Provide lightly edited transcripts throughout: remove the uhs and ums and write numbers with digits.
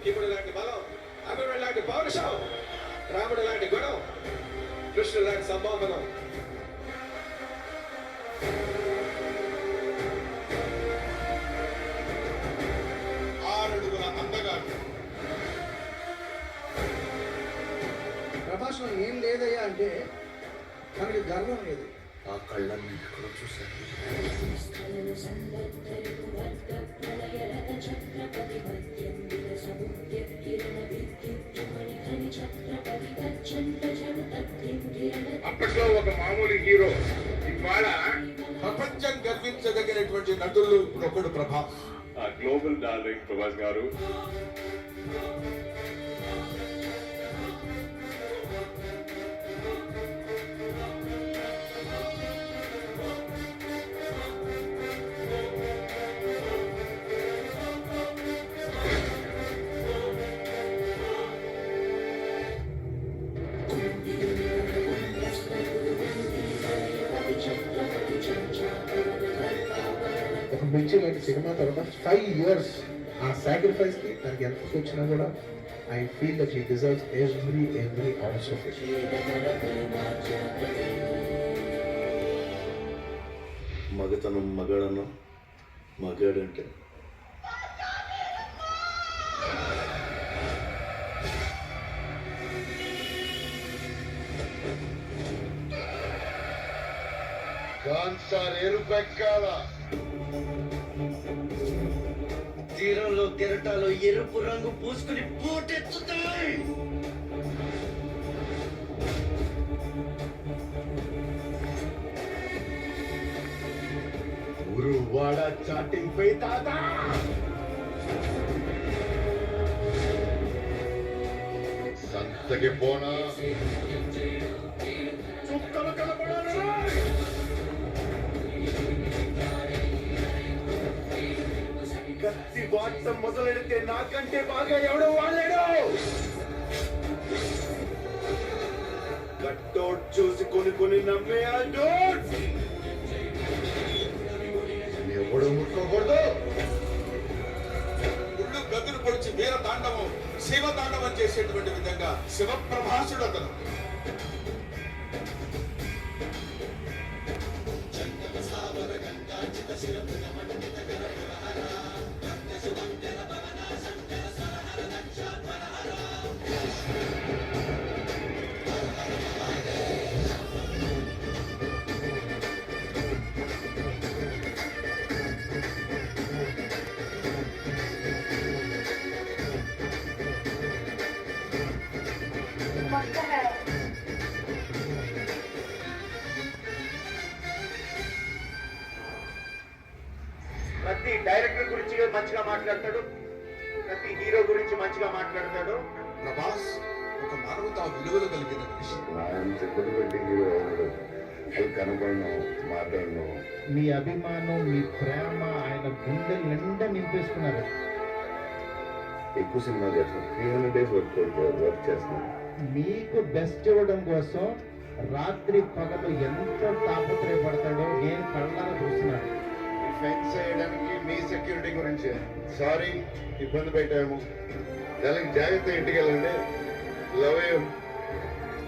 భీముడు లాంటి బలం, అభిమన్యుడు లాంటి పౌరుషం, రాముడు లాంటి గుణం, కృష్ణుడు లాంటి సంభావనం. ప్రభాషణం ఏం లేదయ్యా అంటే మనకి గర్వం లేదు. ఆ కళ్ళని ఎక్కడో చూశాను. అప్పట్లో ఒక మామూలు హీరో, ఇవాళ ప్రపంచం గర్వించదగినటువంటి నటులు ఇప్పుడు ఒకడు ప్రభాస్. గ్లోబల్ డార్లింగ్ ప్రభాస్ గారు. ఒక మిర్చి లాంటి సినిమా తర్వాత 5 years ఆ సాక్రిఫైస్ కి తనకి ఎంత వచ్చినా కూడా I feel that he deserves every ounce of it. మగతనం మగాడన్నా, మగాడంటే తీరంలో కెరటాలు ఎరుపు రంగు పూసుకుని పోటెత్తుతాయి. ఊరు వాడ చాటింపై తాత సంతకి పోనా చుక్కలు కనపడాలి. కత్తి వాడటం మొదలెడితే నాకంటే బాగా ఎవడో వాడాడు. కట్టోట్ చూసి కొని నమ్మే ఎవడు ముట్టుకోకూడదు. గుళ్ళు గదులు పొడిచి వీర తాండవం, శివ తాండవం చేసేటువంటి విధంగా శివప్రభాసుడు అతను. ప్రతి డైరెక్టర్ గురించి మంచిగా మాట్లాడతాడు, ప్రతి హీరో గురించి మంచిగా మాట్లాడతాడు. ప్రభాస్ ఒక మానవతా విలువలు కలిగిన మనిషి. చెప్పలు పెట్టి హీరో ఎవరు అది కనపడను మాట్లాడను. మీ అభిమానం, మీ ప్రేమ ఆయన గుండె నిండా నింపేసుకున్నారు. ఎక్కువ సినిమా చేస్తాను, 300 days వర్క్ చేస్తున్నాను. మీకు బెస్ట్ ఇవ్వడం కోసం రాత్రి పగలు ఎంతో తాపత్రయపడతాడో నేను కళ్ళారా చూస్తున్నాను. ఫెన్స్ చేయడానికి మీ సెక్యూరిటీ గురించి సారీ ఇబ్బంది పెట్టాము. దానికి జాగ్రత్త ఇంటికి వెళ్ళండి. Love you.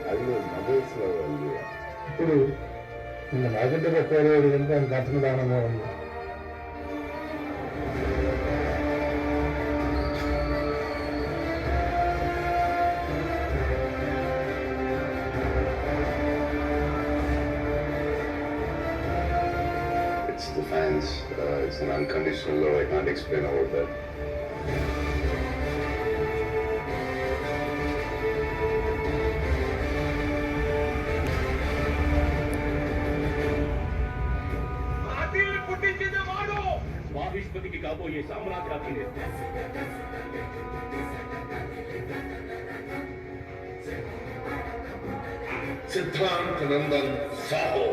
అది మదర్స్ లవ్. ఇప్పుడు నాకంటే గొప్పవాడు కనుక అది అర్థం దానంగా ఉంది. It's the fans. It's an unconditional love. I can't explain about that. మాహిష్పతికి కాబోయే సామ్రాజ్యాధినేత. సిద్ధార్థ్ నందన్ సాహో.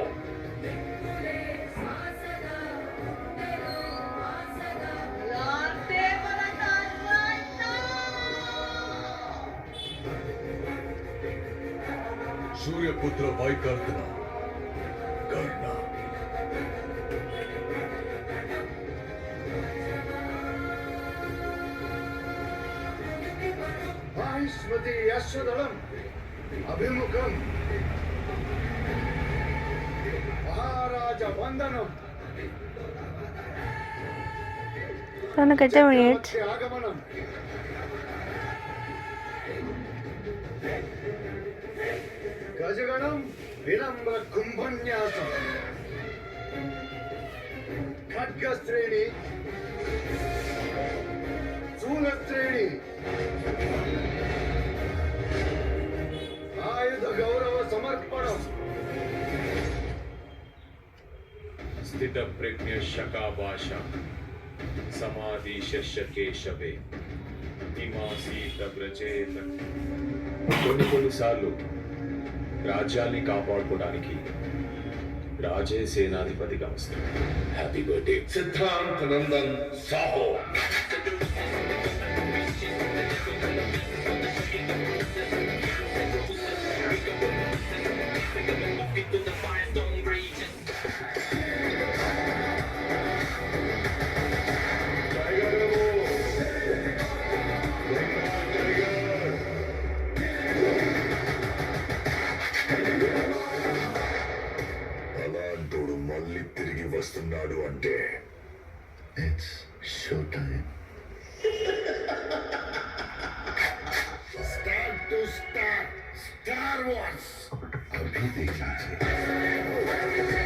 సూర్యపుత్ర వైకర్ణ కర్ణ. మాహిష్మతి యశ్వదళం అభిముఖం మహారాజ వందనం Get a minute. చక్రవర్తి ఆగమనం గజగణం వినమ్ర కుంభన్యాసం ఖడ్గశ్రేణి శూలశ్రేణి ఆయుధ గౌరవ సమర్పణం స్థిత ప్రజ్ఞ శకాభాష సమాధి కేశవే హిమాసీత వ్రజేత. కొన్నిసార్లు రాజ్యాల్ని కాపాడుకోవడానికి రాజే సేనాధిపతిగా వస్తాడు. హ్యాపీ బర్త్డే సిద్ధాంత నందన్ సాహో. అలాంటోడు మళ్ళీ తిరిగి వస్తున్నాడు అంటే it's show time. Start to start Star Wars అభి దేఖ్ లీజియే.